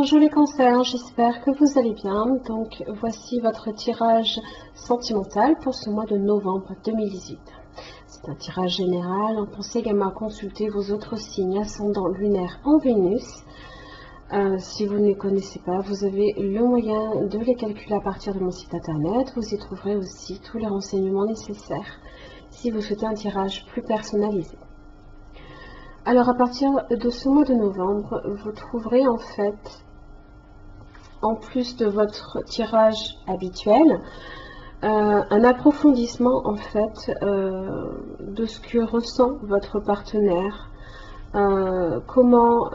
Bonjour les cancers, j'espère que vous allez bien. Donc voici votre tirage sentimental pour ce mois de novembre 2018. C'est un tirage général, on pense également à consulter vos autres signes ascendant lunaire en Vénus. Si vous ne les connaissez pas, vous avez le moyen de les calculer à partir de mon site internet. Vous y trouverez aussi tous les renseignements nécessaires si vous souhaitez un tirage plus personnalisé. Alors à partir de ce mois de novembre, vous trouverez en fait, en plus de votre tirage habituel, un approfondissement en fait de ce que ressent votre partenaire, comment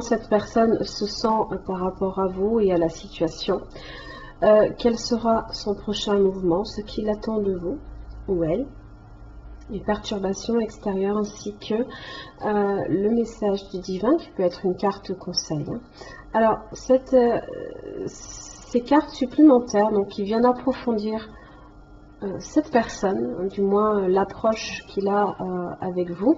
cette personne se sent par rapport à vous et à la situation, quel sera son prochain mouvement, ce qu'il attend de vous ou elle, les perturbations extérieures ainsi que le message du divin qui peut être une carte conseil. Alors ces cartes supplémentaires donc qui viennent approfondir cette personne, du moins l'approche qu'il a avec vous,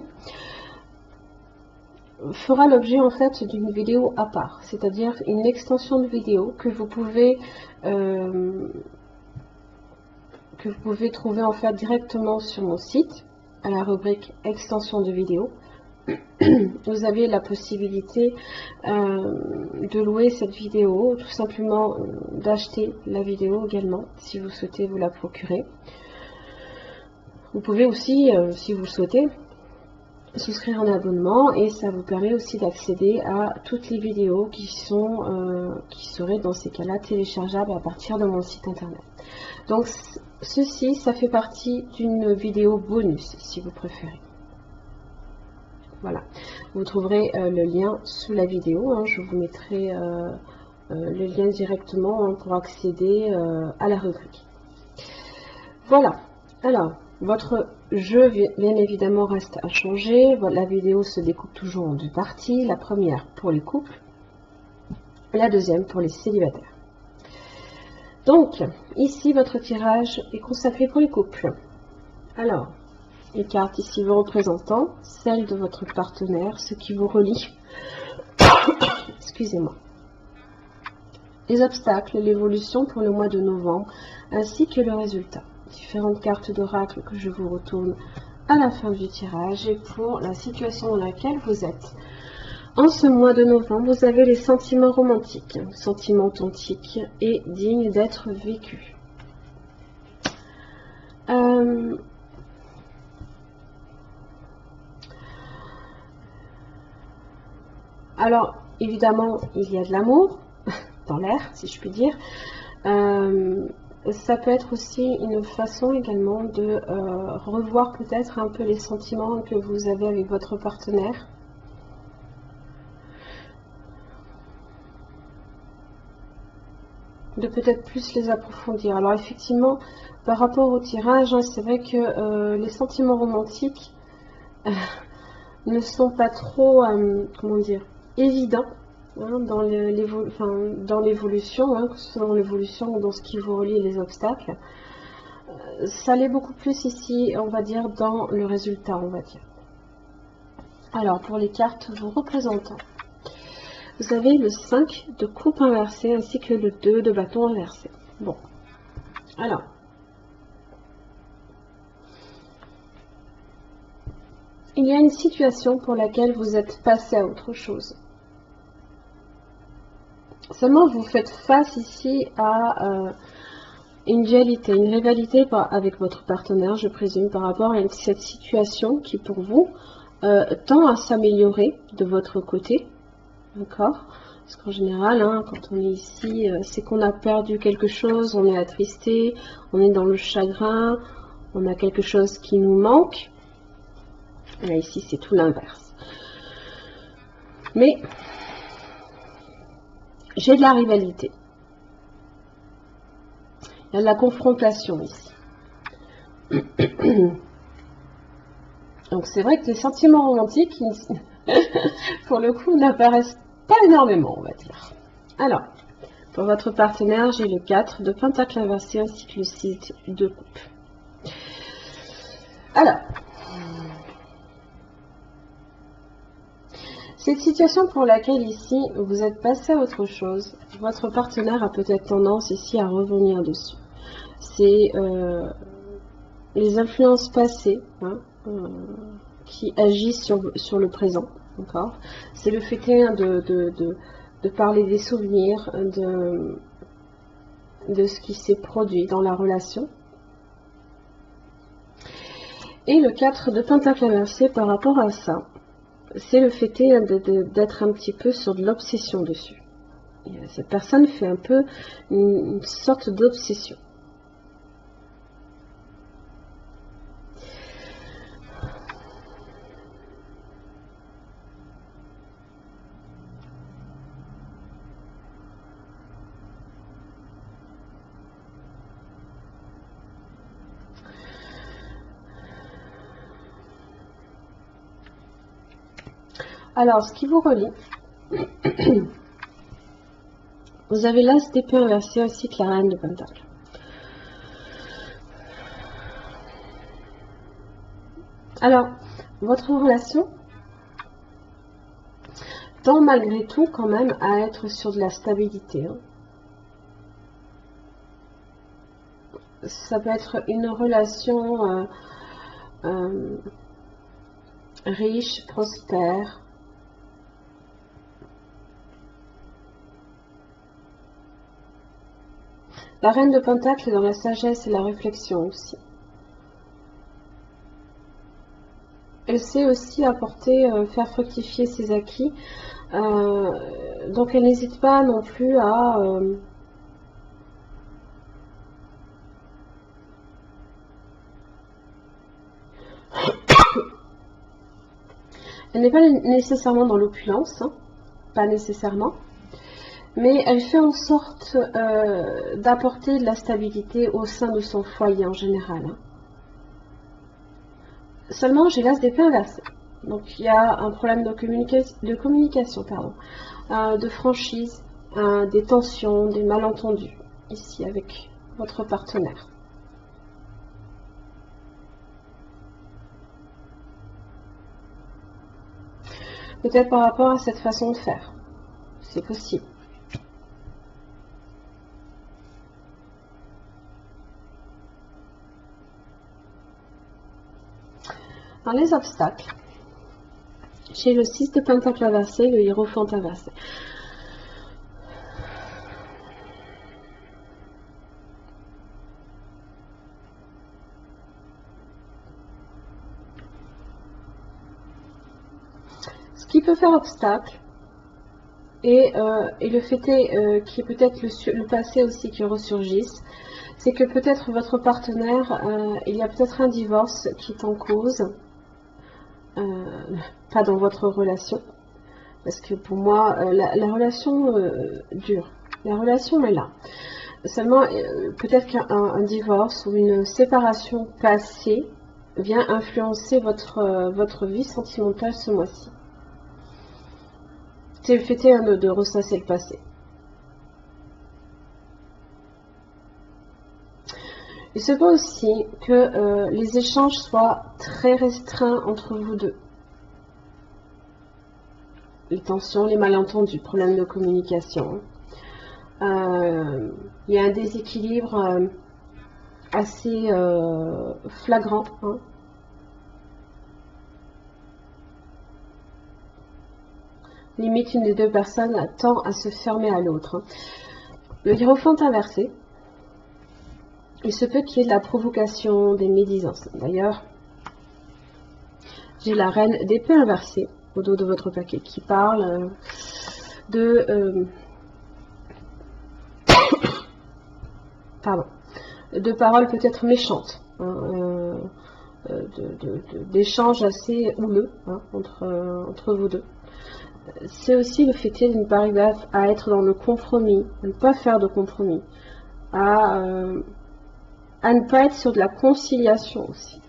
fera l'objet en fait d'une vidéo à part, c'est-à-dire une extension de vidéo que vous pouvez trouver en fait directement sur mon site à la rubrique extension de vidéo. Vous avez la possibilité de louer cette vidéo, tout simplement d'acheter la vidéo également si vous souhaitez vous la procurer. Vous pouvez aussi, si vous le souhaitez, souscrire un abonnement et ça vous permet aussi d'accéder à toutes les vidéos qui seraient dans ces cas-là téléchargeables à partir de mon site internet. Donc ceci, ça fait partie d'une vidéo bonus si vous préférez. Voilà, vous trouverez le lien sous la vidéo, je vous mettrai le lien directement pour accéder à la rubrique. Voilà, alors votre jeu bien évidemment reste à changer. La vidéo se découpe toujours en deux parties, la première pour les couples, la deuxième pour les célibataires. Donc ici votre tirage est consacré pour les couples. Alors les cartes ici vous représentant celle de votre partenaire, ce qui vous relie, excusez-moi, les obstacles, l'évolution pour le mois de novembre, ainsi que le résultat. Différentes cartes d'oracle que je vous retourne à la fin du tirage. Et pour la situation dans laquelle vous êtes en ce mois de novembre, vous avez les sentiments romantiques, sentiments authentiques et dignes d'être vécus. Alors, évidemment, il y a de l'amour dans l'air, si je puis dire. Ça peut être aussi une façon également de revoir peut-être un peu les sentiments que vous avez avec votre partenaire. De peut-être plus les approfondir. Alors effectivement, par rapport au tirage, c'est vrai que les sentiments romantiques ne sont pas trop, comment dire, évidents dans l'évolution, que ce soit dans l'évolution ou dans ce qui vous relie les obstacles. Ça l'est beaucoup plus ici, on va dire, dans le résultat, on va dire. Alors, pour les cartes vous représentant, vous avez le 5 de coupe inversée ainsi que le 2 de bâton inversé. Bon, alors, il y a une situation pour laquelle vous êtes passé à autre chose. Seulement, vous faites face ici à une dualité, une rivalité avec votre partenaire, je présume, par rapport à cette situation qui, pour vous, tend à s'améliorer de votre côté. D'accord? Parce qu'en général, quand on est ici, c'est qu'on a perdu quelque chose, on est attristé, on est dans le chagrin, on a quelque chose qui nous manque. Et là, ici, c'est tout l'inverse. Mais j'ai de la rivalité. Il y a de la confrontation ici. Donc c'est vrai que les sentiments romantiques, pour le coup, n'apparaissent pas énormément, on va dire. Alors, pour votre partenaire, j'ai le 4 de pentacle inversé ainsi que le 6 de coupe. Alors, Cette situation pour laquelle ici vous êtes passé à autre chose, votre partenaire a peut-être tendance ici à revenir dessus. C'est les influences passées qui agissent sur le présent. C'est le fait de parler des souvenirs, de ce qui s'est produit dans la relation. Et le 4 de Pentacle inversé par rapport à ça, c'est le fait d'être un petit peu sur de l'obsession dessus. Et cette personne fait un peu une sorte d'obsession. Alors, ce qui vous relie, vous avez l'As d'épée inversé ainsi que la Reine de Pentacle. Alors, votre relation tend malgré tout quand même à être sur de la stabilité. Ça peut être une relation riche, prospère. La Reine de Pentacle est dans la sagesse et la réflexion aussi. Elle sait aussi apporter, faire fructifier ses acquis. Donc elle n'hésite pas non plus à... Elle n'est pas nécessairement dans l'opulence, pas nécessairement. Mais elle fait en sorte d'apporter de la stabilité au sein de son foyer en général. Seulement, j'ai l'As d'épée inversé. Donc, il y a un problème de communication, de franchise, des tensions, des malentendus, ici, avec votre partenaire. Peut-être par rapport à cette façon de faire. C'est possible. Dans les obstacles, j'ai le 6 de Pentacle inversé, le Hiérophant inversé. Ce qui peut faire obstacle, et le fait est qu'il y ait peut-être le passé aussi qui ressurgisse, c'est que peut-être votre partenaire, il y a peut-être un divorce qui est en cause, pas dans votre relation, parce que pour moi, la relation dure, la relation est là. Seulement, peut-être qu'un divorce ou une séparation passée vient influencer votre vie sentimentale ce mois-ci. C'est le fait de ressasser le passé. Il se peut aussi que les échanges soient très restreints entre vous deux. Les tensions, les malentendus, problèmes de communication. Il y a un déséquilibre assez flagrant. Limite, une des deux personnes tend à se fermer à l'autre. Le Hiérophant inversé, il se peut qu'il y ait de la provocation, des médisances. D'ailleurs, j'ai la Reine d'épée inversée au dos de votre paquet qui parle de paroles peut-être méchantes, d'échanges assez houleux entre vous deux. C'est aussi le fait de ne pas arriver à être dans le compromis, de ne pas faire de compromis, à ne pas être sur de la conciliation aussi.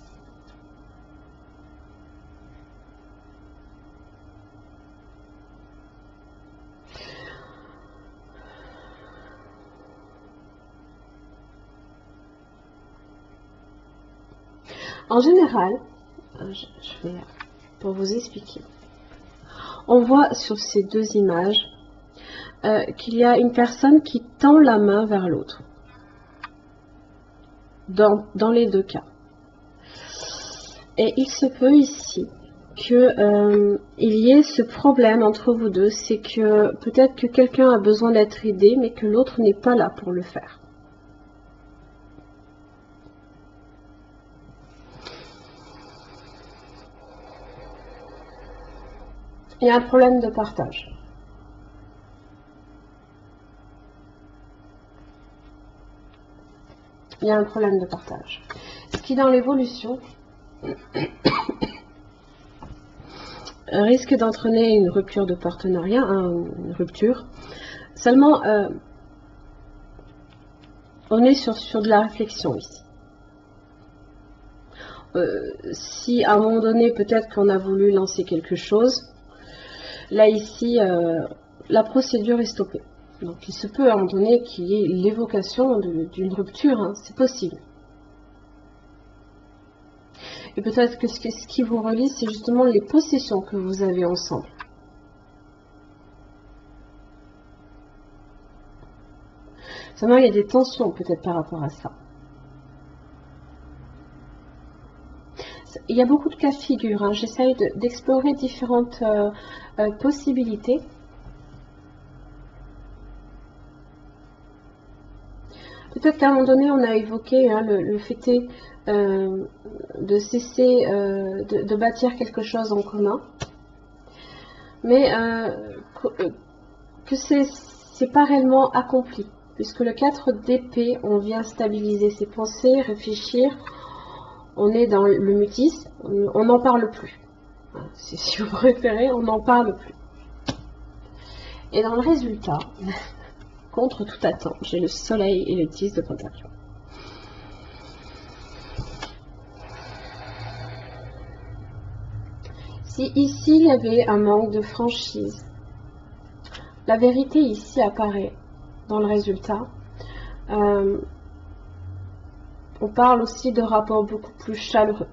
En général, je vais pour vous expliquer. On voit sur ces deux images qu'il y a une personne qui tend la main vers l'autre. Dans les deux cas. Et il se peut ici qu'il y ait ce problème entre vous deux, c'est que peut-être que quelqu'un a besoin d'être aidé, mais que l'autre n'est pas là pour le faire. Il y a un problème de partage. Il y a un problème de partage. Ce qui, dans l'évolution, risque d'entraîner une rupture de partenariat, une rupture. Seulement, on est sur de la réflexion ici. Si à un moment donné, peut-être qu'on a voulu lancer quelque chose, là ici, la procédure est stoppée. Donc il se peut à un moment donné qu'il y ait l'évocation d'une rupture, hein, c'est possible. Et peut-être que ce qui vous relie, c'est justement les possessions que vous avez ensemble. Seulement, il y a des tensions peut-être par rapport à ça. Il y a beaucoup de cas de figure, hein. J'essaye d'explorer différentes possibilités. Peut-être qu'à un moment donné, on a évoqué le fait de cesser de bâtir quelque chose en commun, mais que c'est pas réellement accompli, puisque le 4 d'épée, on vient stabiliser ses pensées, réfléchir, on est dans le mutisme, on n'en parle plus. Si vous préférez, on n'en parle plus. Et dans le résultat, contre toute attente, j'ai le soleil et le 10 de pentacle. Si ici il y avait un manque de franchise, la vérité ici apparaît dans le résultat. On parle aussi de rapports beaucoup plus chaleureux.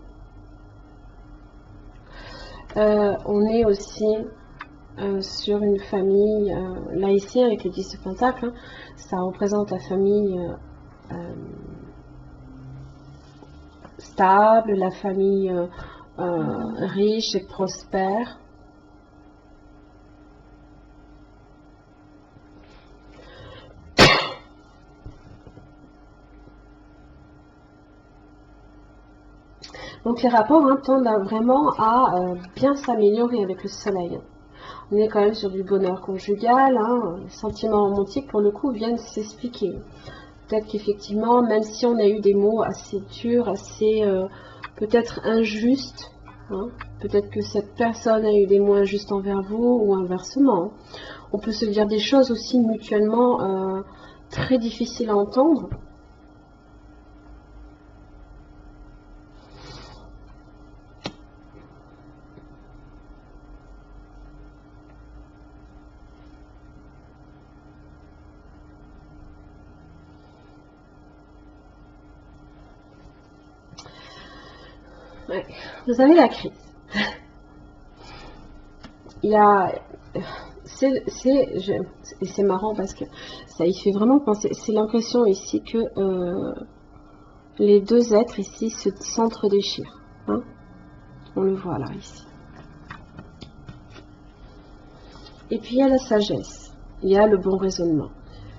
On est aussi sur une famille, là ici avec le 10 de pentacle, hein, ça représente la famille stable, la famille riche et prospère. Donc les rapports tendent vraiment à bien s'améliorer avec le soleil. On est quand même sur du bonheur conjugal, les sentiments romantiques pour le coup viennent s'expliquer. Peut-être qu'effectivement, même si on a eu des mots assez durs, assez peut-être injustes, peut-être que cette personne a eu des mots injustes envers vous ou inversement. On peut se dire des choses aussi mutuellement très difficiles à entendre. Ouais. Vous avez la crise. Il y a, et c'est marrant parce que ça y fait vraiment penser. C'est l'impression ici que les deux êtres ici s'entre-déchirent. On le voit là ici. Et puis il y a la sagesse. Il y a le bon raisonnement.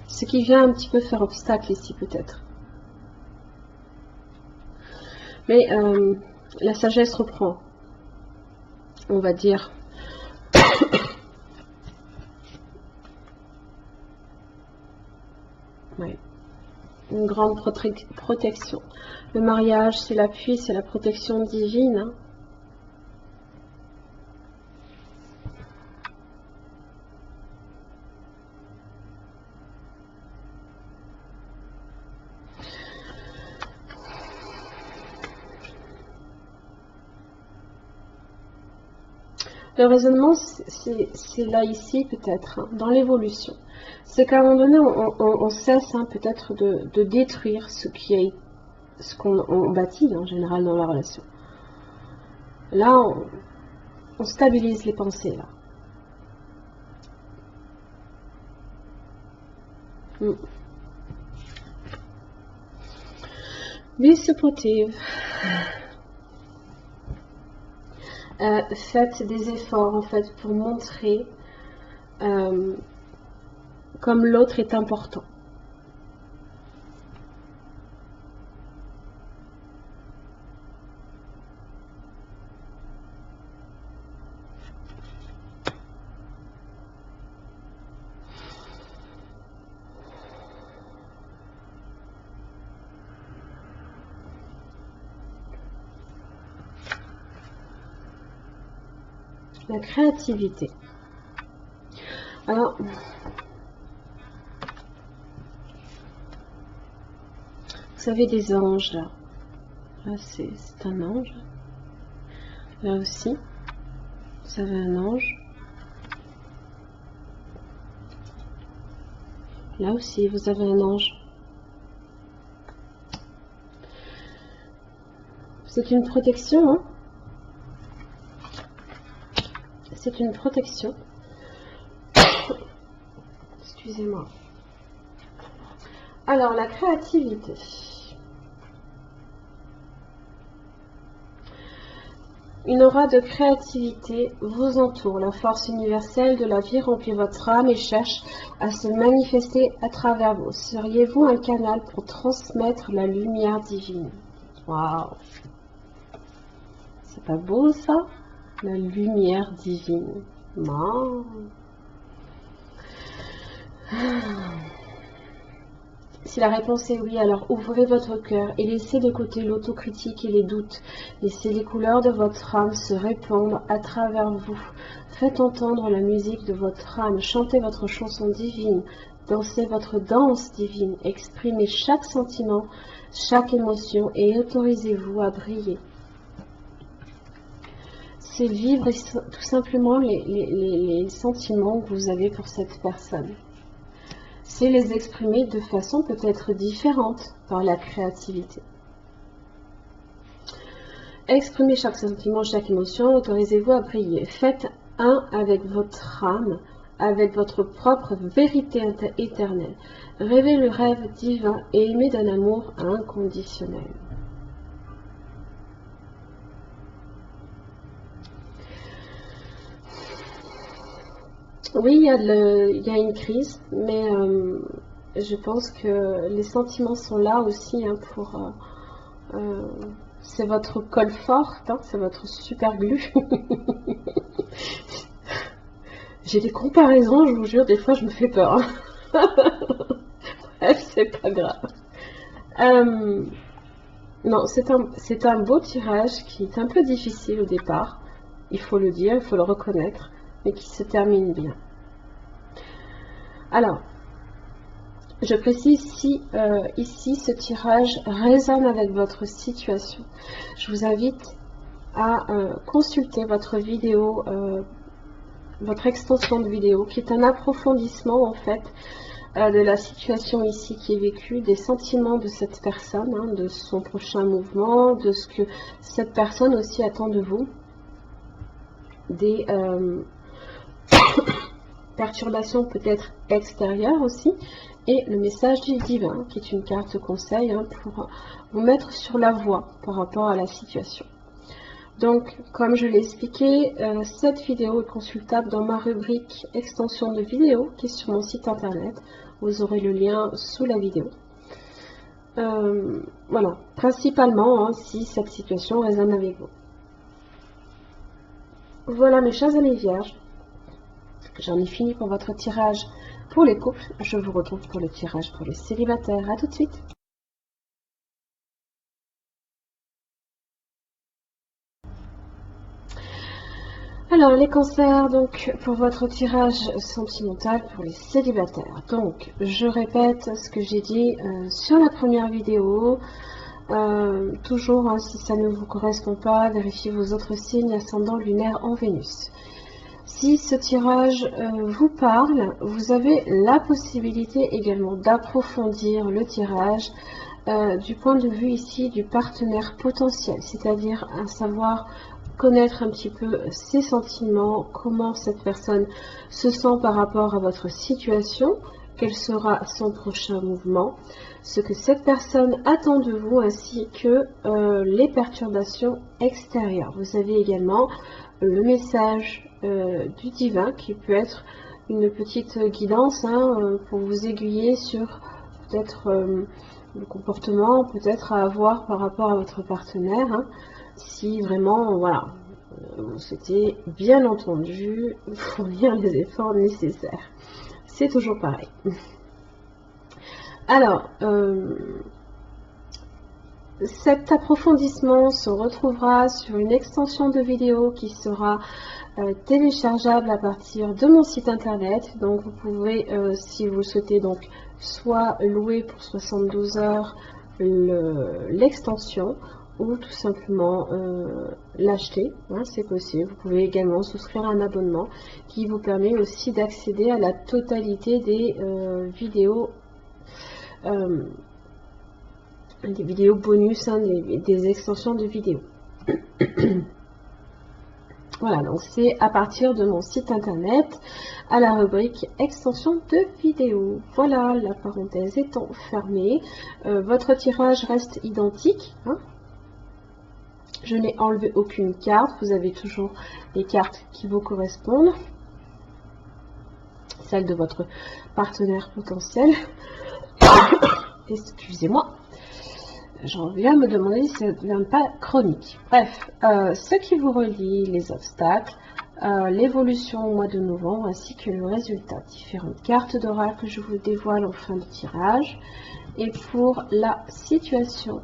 Ce qui vient un petit peu faire obstacle ici peut-être. Mais la sagesse reprend, on va dire, ouais, une grande protection. Le mariage, c'est l'appui, c'est la protection divine. Le raisonnement, c'est là ici peut-être, dans l'évolution. C'est qu'à un moment donné, on cesse peut-être de détruire ce qu'on bâtit en général dans la relation. Là, on stabilise les pensées. Là. Be supportive. Faites des efforts en fait pour montrer comme l'autre est important. La créativité. Alors, vous avez des anges là. Là, c'est un ange. Là aussi, vous avez un ange. Là aussi, vous avez un ange. C'est une protection, hein? C'est une protection. Excusez-moi. Alors, la créativité. Une aura de créativité vous entoure. La force universelle de la vie remplit votre âme et cherche à se manifester à travers vous. Seriez-vous un canal pour transmettre la lumière divine? Waouh! C'est pas beau ça? La lumière divine. Non. Si la réponse est oui, alors ouvrez votre cœur et laissez de côté l'autocritique et les doutes. Laissez les couleurs de votre âme se répandre à travers vous. Faites entendre la musique de votre âme. Chantez votre chanson divine. Dansez votre danse divine. Exprimez chaque sentiment, chaque émotion et autorisez-vous à briller. C'est vivre tout simplement les sentiments que vous avez pour cette personne. C'est les exprimer de façon peut-être différente par la créativité. Exprimez chaque sentiment, chaque émotion, autorisez-vous à briller. Faites un avec votre âme, avec votre propre vérité éternelle. Rêvez le rêve divin et aimez d'un amour inconditionnel. Oui, il y a une crise, mais je pense que les sentiments sont là aussi hein, pour... c'est votre colle forte, hein, c'est votre super glue. J'ai des comparaisons, je vous jure, des fois je me fais peur. Hein. Bref, c'est pas grave. Non, c'est un beau tirage qui est un peu difficile au départ, il faut le dire, il faut le reconnaître, mais qui se termine bien. Alors, je précise si ici ce tirage résonne avec votre situation. Je vous invite à consulter votre vidéo, votre extension de vidéo, qui est un approfondissement en fait de la situation ici qui est vécue, des sentiments de cette personne, hein, de son prochain mouvement, de ce que cette personne aussi attend de vous, des perturbations peut-être extérieures aussi, et le message du divin, qui est une carte conseil hein, pour vous mettre sur la voie par rapport à la situation. Donc, comme je l'ai expliqué, cette vidéo est consultable dans ma rubrique extension de vidéo qui est sur mon site internet. Vous aurez le lien sous la vidéo. Voilà, principalement hein, si cette situation résonne avec vous. Voilà mes chers amis vierges, j'en ai fini pour votre tirage pour les couples. Je vous retrouve pour le tirage pour les célibataires. À tout de suite. Alors les cancers, donc pour votre tirage sentimental pour les célibataires. Donc je répète ce que j'ai dit sur la première vidéo. Toujours hein, si ça ne vous correspond pas, vérifiez vos autres signes ascendant lunaire en Vénus. Si ce tirage vous parle, vous avez la possibilité également d'approfondir le tirage du point de vue ici du partenaire potentiel, c'est-à-dire à savoir connaître un petit peu ses sentiments, comment cette personne se sent par rapport à votre situation quel sera son prochain mouvement, ce que cette personne attend de vous, ainsi que les perturbations extérieures. Vous avez également le message du divin qui peut être une petite guidance pour vous aiguiller sur peut-être le comportement peut-être à avoir par rapport à votre partenaire, si vraiment, voilà, vous souhaitez bien entendu fournir les efforts nécessaires. C'est toujours pareil. Alors, cet approfondissement se retrouvera sur une extension de vidéo qui sera téléchargeable à partir de mon site internet. Donc vous pouvez, si vous le souhaitez, donc soit louer pour 72 heures l'extension, ou tout simplement l'acheter, c'est possible. Vous pouvez également souscrire un abonnement qui vous permet aussi d'accéder à la totalité des vidéos bonus, des extensions de vidéos. Voilà, donc c'est à partir de mon site internet à la rubrique extension de vidéos. Voilà, la parenthèse étant fermée. Votre tirage reste identique. Je n'ai enlevé aucune carte. Vous avez toujours les cartes qui vous correspondent. Celle de votre partenaire potentiel. Excusez-moi. J'en viens me demander si ça ne devient pas chronique. Bref, ce qui vous relie, les obstacles, l'évolution au mois de novembre, ainsi que le résultat. Différentes cartes d'oracle que je vous dévoile en fin de tirage. Et pour la situation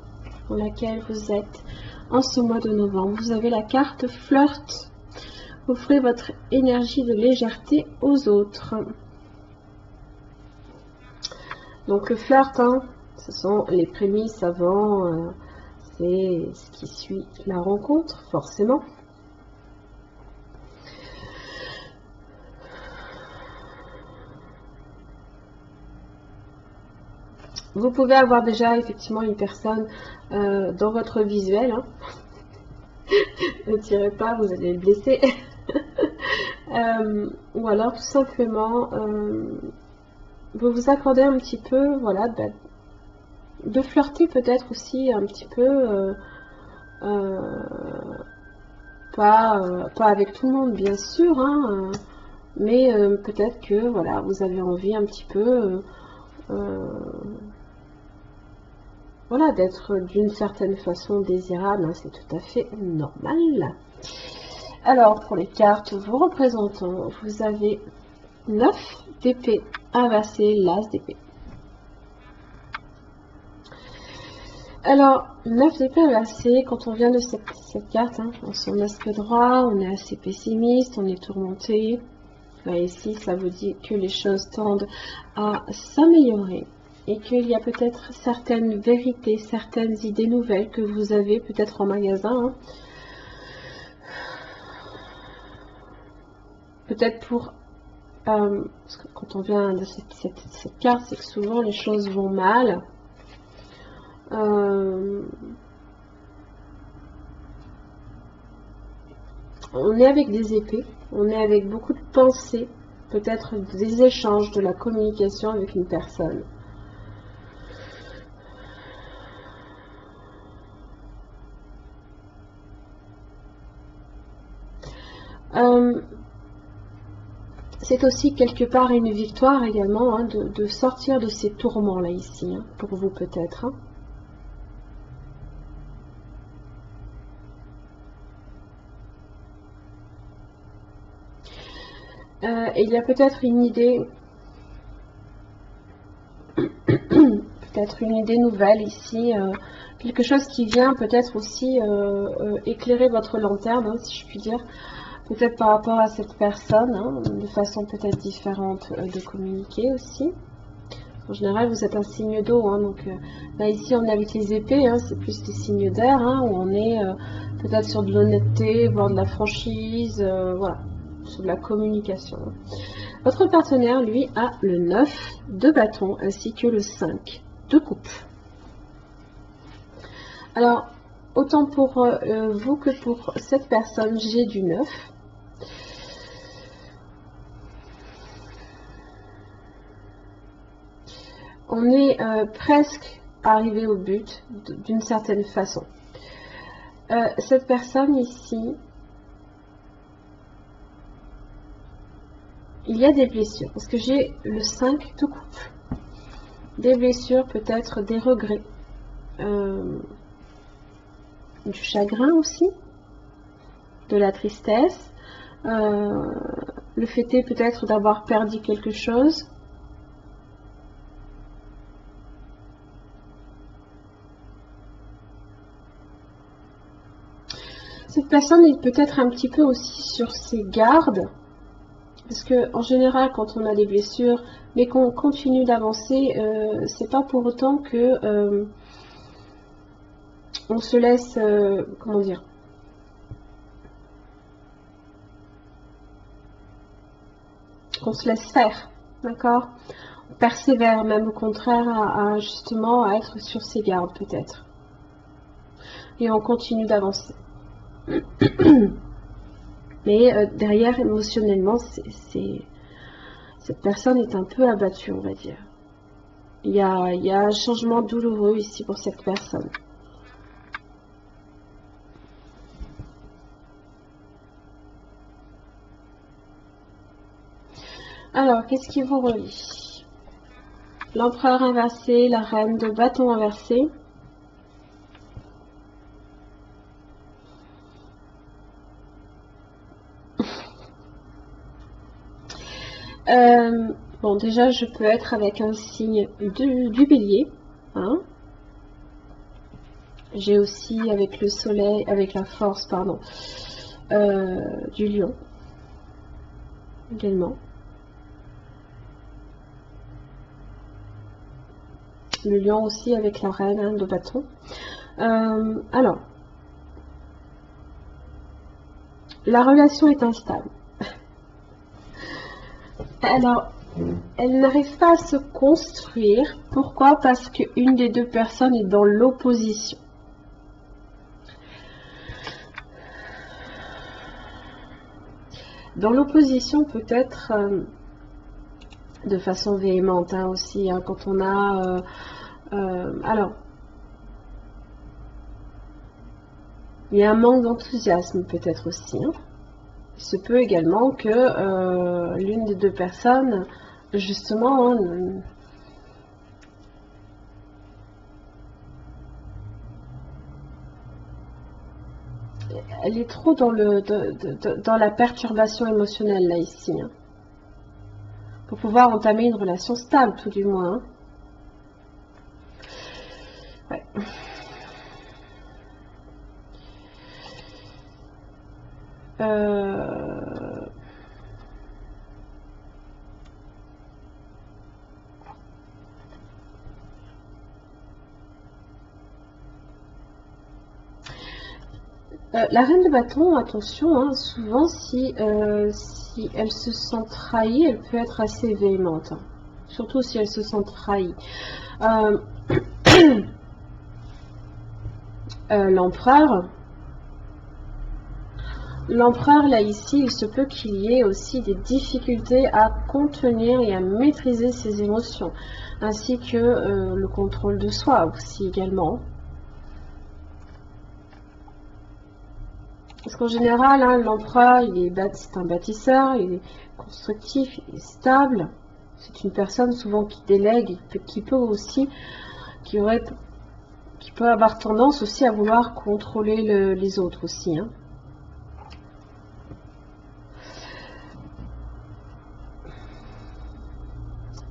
dans laquelle vous êtes en ce mois de novembre, vous avez la carte flirt. Offrez votre énergie de légèreté aux autres. Donc le flirt, ce sont les prémices avant, c'est ce qui suit la rencontre, forcément. Vous pouvez avoir déjà effectivement une personne dans votre visuel. Ne tirez pas, vous allez le blesser. Ou alors tout simplement, vous vous accordez un petit peu, voilà, de flirter peut-être aussi un petit peu, pas avec tout le monde bien sûr, mais peut-être que voilà, vous avez envie un petit peu voilà, d'être d'une certaine façon désirable, c'est tout à fait normal. Alors pour les cartes vous représentant, vous avez 9 d'épée inversé, l'as d'épée. Alors, 9 d'épée inversé, quand on vient de cette carte, dans son aspect droit, on est assez pessimiste, on est tourmenté. Là, ici, ça vous dit que les choses tendent à s'améliorer et qu'il y a peut-être certaines vérités, certaines idées nouvelles que vous avez peut-être en magasin. Peut-être pour... parce que quand on vient de cette carte, c'est que souvent les choses vont mal. On est avec des épées, on est avec beaucoup de pensées, peut-être des échanges, de la communication avec une personne. C'est aussi quelque part une victoire également de sortir de ces tourments là ici, pour vous peut-être. Il y a peut-être une idée, nouvelle ici, quelque chose qui vient peut-être aussi éclairer votre lanterne, si je puis dire, peut-être par rapport à cette personne, de façon peut-être différente de communiquer aussi. En général, vous êtes un signe d'eau, donc là ici on est avec les épées, c'est plus des signes d'air, où on est peut-être sur de l'honnêteté, voire de la franchise, voilà, sur de la communication. Votre partenaire, lui, a le 9 de bâton ainsi que le 5 de coupe. Alors, autant pour vous que pour cette personne, j'ai du 9. on est presque arrivé au but d'une certaine façon. Cette personne ici, il y a des blessures, parce que j'ai le 5 de coupe. Des blessures, peut-être des regrets, du chagrin aussi, de la tristesse. Le fait est peut-être d'avoir perdu quelque chose. Cette personne est peut-être un petit peu aussi sur ses gardes. Parce que en général, quand on a des blessures, mais qu'on continue d'avancer, c'est pas pour autant que on se laisse, comment dire, qu'on se laisse faire, d'accord? On persévère, même au contraire, justement à être sur ses gardes peut-être. Et on continue d'avancer. Mais derrière, émotionnellement, cette personne est un peu abattue, on va dire. Il y a un changement douloureux ici pour cette personne. Alors, qu'est-ce qui vous relie? L'empereur inversé, la reine de bâton inversé. Bon, déjà, je peux être avec un signe du bélier. Hein. J'ai aussi avec le soleil, avec la force, pardon, du lion. Également. Le lion aussi avec la reine de bâton. Alors, la relation est instable. Alors, elle n'arrive pas à se construire. Pourquoi? Parce qu'une des deux personnes est dans l'opposition. Dans l'opposition peut-être de façon véhémente hein, aussi, hein, quand on a... alors, il y a un manque d'enthousiasme peut-être aussi. Hein. Il se peut également que l'une des deux personnes, justement, hein, elle est trop dans la perturbation émotionnelle là ici. Hein, pour pouvoir entamer une relation stable, tout du moins. Hein. Ouais. La reine de bâton, attention, hein, souvent si elle se sent trahie, elle peut être assez véhémente. Hein, surtout si elle se sent trahie. L'empereur, là ici, il se peut qu'il y ait aussi des difficultés à contenir et à maîtriser ses émotions, ainsi que le contrôle de soi aussi également. Parce qu'en général, hein, l'empereur, c'est un bâtisseur, il est constructif, il est stable. C'est une personne souvent qui délègue, qui peut aussi, qui peut avoir tendance aussi à vouloir contrôler les autres aussi. Hein.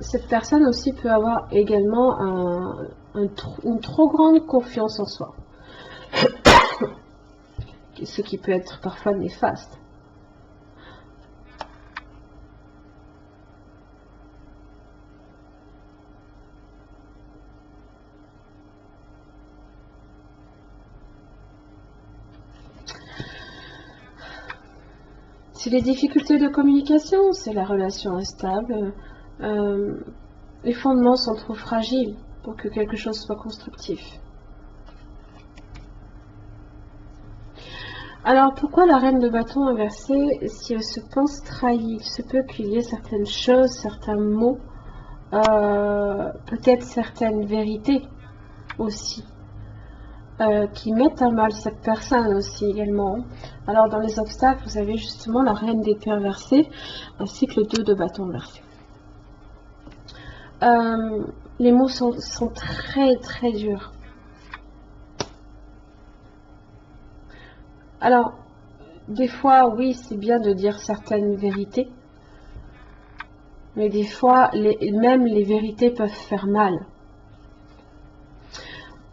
Cette personne aussi peut avoir également une trop grande confiance en soi. Ce qui peut être parfois néfaste. C'est les difficultés de communication, c'est la relation instable. Les fondements sont trop fragiles pour que quelque chose soit constructif. Alors, pourquoi la reine de bâton inversée? Si elle se pense trahie, il se peut qu'il y ait certaines choses, certains mots peut-être certaines vérités aussi, qui mettent à mal cette personne aussi également. Alors dans les obstacles, vous avez justement la reine d'épée inversée, ainsi que le 2 de bâton inversé. Les mots sont très très durs. Alors, des fois, oui, c'est bien de dire certaines vérités, mais des fois, même les vérités peuvent faire mal.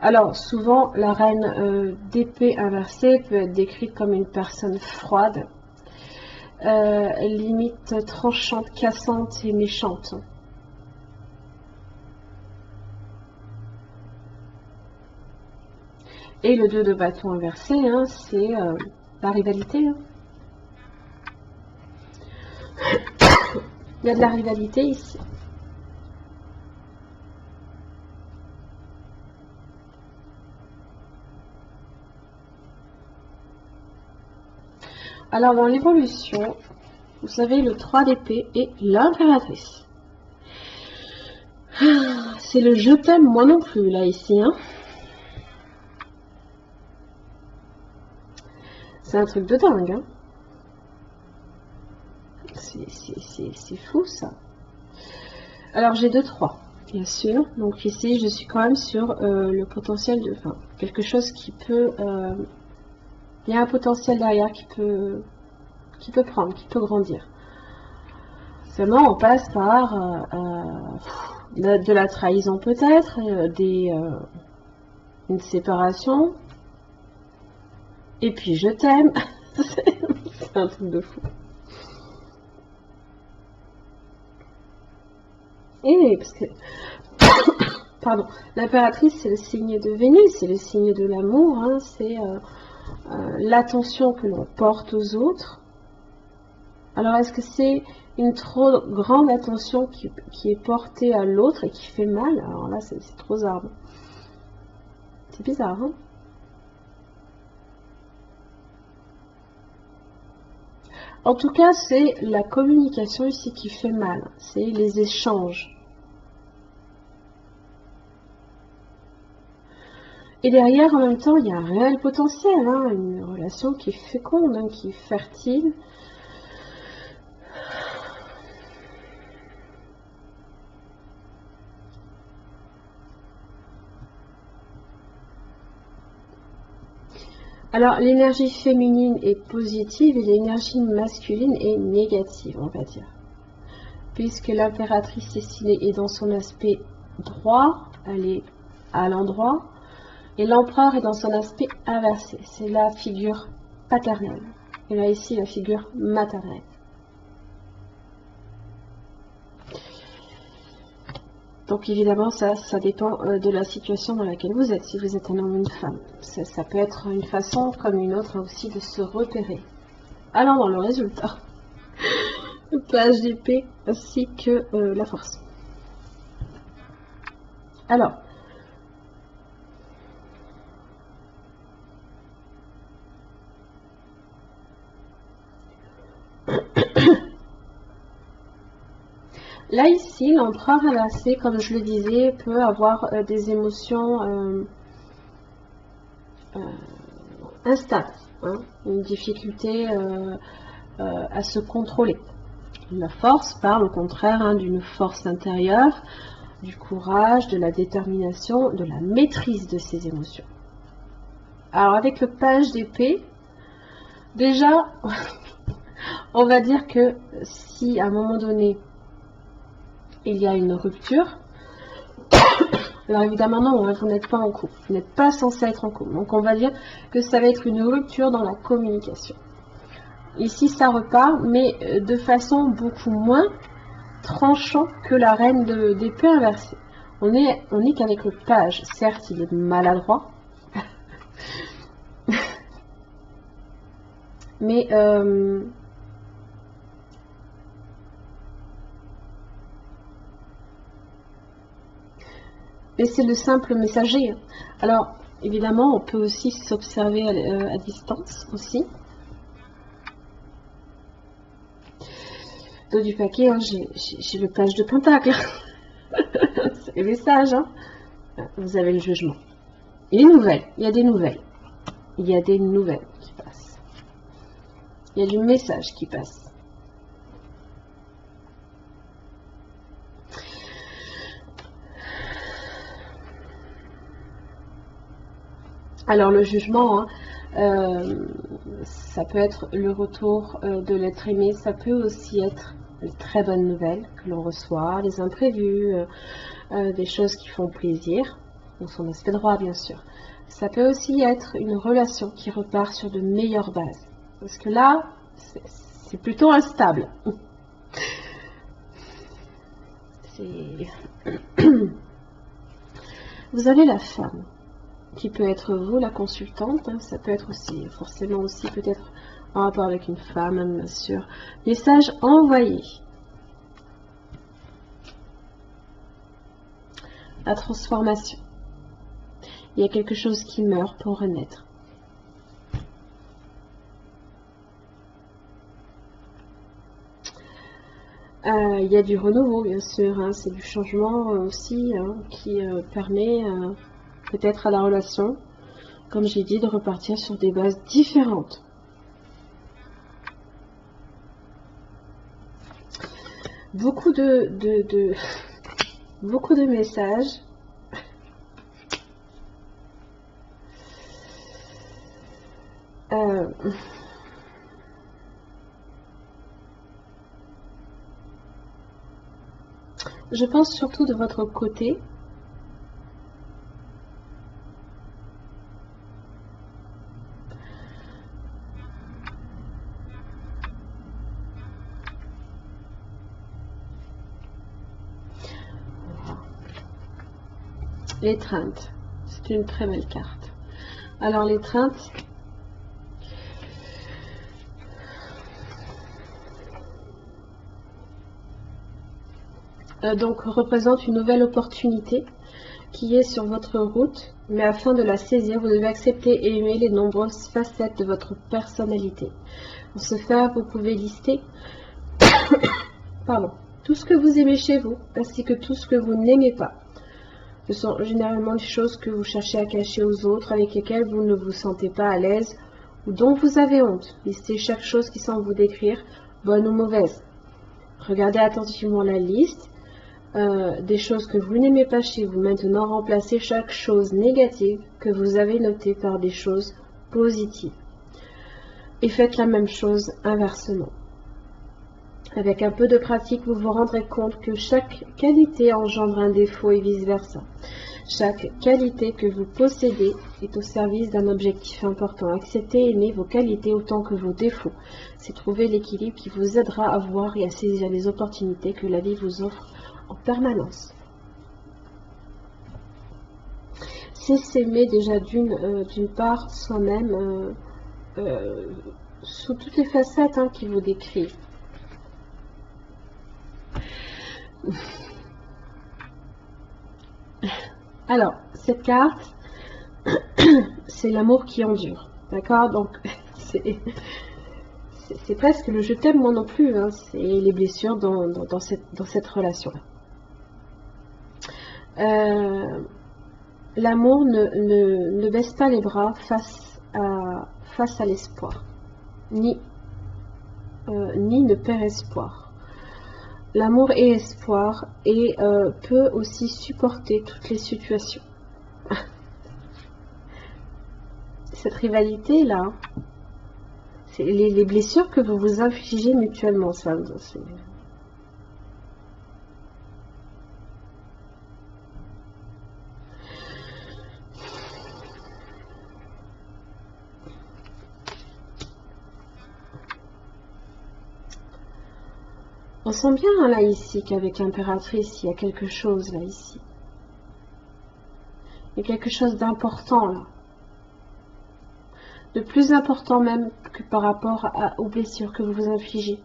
Alors, souvent, la reine d'épée inversée peut être décrite comme une personne froide, limite tranchante, cassante et méchante. Et le 2 de bâton inversé, hein, c'est la rivalité. Hein. Il y a de la rivalité ici. Alors dans l'évolution, vous avez le 3 d'épée et l'impératrice. C'est le je t'aime moi non plus là ici. Hein. C'est un truc de dingue. Hein. C'est fou ça. Alors j'ai 2-3, bien sûr. Donc ici je suis quand même sur le potentiel de... Enfin, quelque chose qui peut... il y a un potentiel derrière qui peut prendre, qui peut grandir. Seulement on passe par de la trahison peut-être, une séparation. Et puis je t'aime. C'est un truc de fou. Et parce que, pardon, l'impératrice c'est le signe de Vénus, c'est le signe de l'amour, hein, c'est l'attention que l'on porte aux autres. Alors est-ce que c'est une trop grande attention qui est portée à l'autre et qui fait mal? Alors là c'est trop arbre. C'est bizarre, hein? En tout cas, c'est la communication ici qui fait mal. C'est les échanges. Et derrière, en même temps, il y a un réel potentiel. Hein, une relation qui est féconde, hein, qui est fertile. Alors, l'énergie féminine est positive et l'énergie masculine est négative, on va dire. Puisque l'impératrice destinée est dans son aspect droit, elle est à l'endroit, et l'empereur est dans son aspect inversé. C'est la figure paternelle. Et là, ici, la figure maternelle. Donc évidemment, ça dépend de la situation dans laquelle vous êtes, si vous êtes un homme ou une femme. Ça peut être une façon comme une autre aussi de se repérer. Alors dans le résultat, le page d'épée ainsi que la force. Alors, là ici, l'empereur inversé, comme je le disais, peut avoir des émotions instables, hein, une difficulté à se contrôler. La force parle au contraire hein, d'une force intérieure, du courage, de la détermination, de la maîtrise de ses émotions. Alors avec le page d'épée, déjà, on va dire que si à un moment donné, il y a une rupture, alors évidemment non, hein, vous n'êtes pas en couple, vous n'êtes pas censé être en couple, donc on va dire que ça va être une rupture dans la communication. Ici ça repart, mais de façon beaucoup moins tranchante que la reine d'épée inversée. On est qu'avec le page, certes il est maladroit, mais c'est le simple messager. Alors, évidemment, on peut aussi s'observer à distance aussi. Dos du paquet, hein, j'ai le page de pentacle. C'est les messages, hein. Vous avez le jugement. Et les nouvelles, il y a des nouvelles. Il y a des nouvelles qui passent. Il y a du message qui passe. Alors le jugement, hein, ça peut être le retour de l'être aimé, ça peut aussi être les très bonnes nouvelles que l'on reçoit, les imprévus, des choses qui font plaisir, dans son aspect droit bien sûr. Ça peut aussi être une relation qui repart sur de meilleures bases. Parce que là, c'est plutôt instable. Vous avez la femme, qui peut être vous, la consultante. Hein, ça peut être aussi, forcément aussi, peut-être en rapport avec une femme, bien sûr. Message envoyé. La transformation. Il y a quelque chose qui meurt pour renaître. Il y a du renouveau, bien sûr. Hein, c'est du changement aussi hein, qui permet peut-être à la relation, comme j'ai dit, de repartir sur des bases différentes. Beaucoup de messages. Je pense surtout de votre côté. L'étreinte. C'est une très belle carte. Alors l'étreinte, donc représente une nouvelle opportunité qui est sur votre route, mais afin de la saisir, vous devez accepter et aimer les nombreuses facettes de votre personnalité. Pour ce faire, vous pouvez lister pardon, tout ce que vous aimez chez vous, ainsi que tout ce que vous n'aimez pas. Ce sont généralement les choses que vous cherchez à cacher aux autres, avec lesquelles vous ne vous sentez pas à l'aise ou dont vous avez honte. Listez chaque chose qui semble vous décrire, bonne ou mauvaise. Regardez attentivement la liste des choses que vous n'aimez pas chez vous. Maintenant, remplacez chaque chose négative que vous avez notée par des choses positives. Et faites la même chose inversement. Avec un peu de pratique, vous vous rendrez compte que chaque qualité engendre un défaut et vice-versa. Chaque qualité que vous possédez est au service d'un objectif important. Acceptez et aimez vos qualités autant que vos défauts. C'est trouver l'équilibre qui vous aidera à voir et à saisir les opportunités que la vie vous offre en permanence. C'est s'aimer déjà d'une part soi-même sous toutes les facettes hein, qui vous décrivent. Alors, cette carte, c'est l'amour qui endure. D'accord? Donc, c'est presque le je t'aime moi non plus. Hein, c'est les blessures dans cette relation-là. L'amour ne baisse pas les bras face à l'espoir, ni ne perd espoir. L'amour est espoir et peut aussi supporter toutes les situations. Cette rivalité-là, c'est les blessures que vous vous infligez mutuellement. Ça, on sent bien là ici qu'avec l'impératrice, il y a quelque chose là ici. Il y a quelque chose d'important là. De plus important même que par rapport aux blessures que vous vous infligez.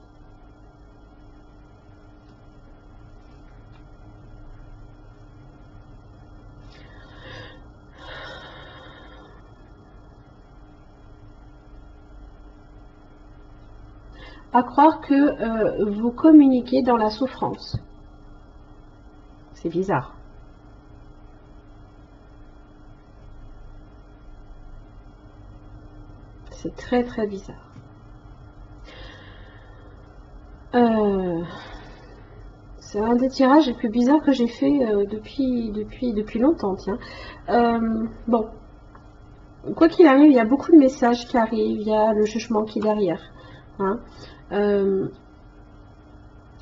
À croire que vous communiquez dans la souffrance. C'est bizarre. C'est très très bizarre. C'est un des tirages les plus bizarres que j'ai fait depuis longtemps, tiens. Bon, quoi qu'il arrive, il y a beaucoup de messages qui arrivent, il y a le jugement qui est derrière. Hein.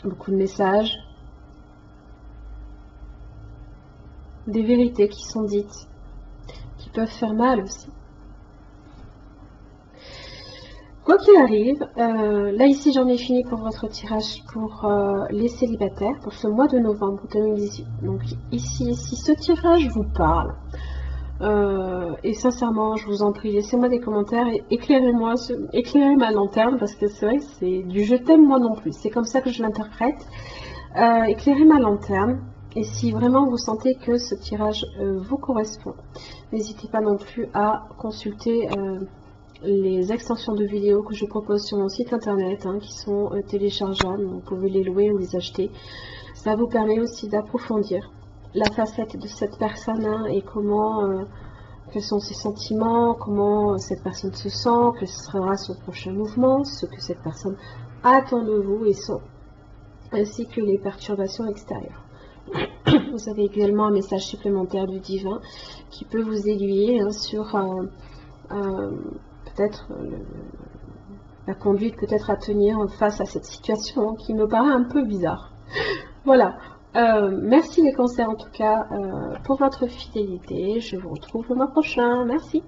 Beaucoup de messages, des vérités qui sont dites, qui peuvent faire mal aussi. Quoi qu'il arrive, là ici j'en ai fini pour votre tirage pour les célibataires pour ce mois de novembre 2018. Donc ici, si ce tirage vous parle, et sincèrement je vous en prie, laissez-moi des commentaires et éclairez-moi, éclairez ma lanterne, parce que c'est vrai que c'est du je t'aime moi non plus, c'est comme ça que je l'interprète. Éclairez ma lanterne, et si vraiment vous sentez que ce tirage vous correspond, n'hésitez pas non plus à consulter les extensions de vidéos que je propose sur mon site internet, hein, qui sont téléchargeables, vous pouvez les louer ou les acheter. Ça vous permet aussi d'approfondir la facette de cette personne, hein, et comment, quels sont ses sentiments, comment cette personne se sent, quel sera son prochain mouvement, ce que cette personne attend de vous, ainsi que les perturbations extérieures. Vous avez également un message supplémentaire du divin qui peut vous aiguiller, hein, sur peut-être la conduite peut-être à tenir face à cette situation, hein, qui me paraît un peu bizarre. Voilà. Merci les cancers en tout cas pour votre fidélité. Je vous retrouve le mois prochain. Merci.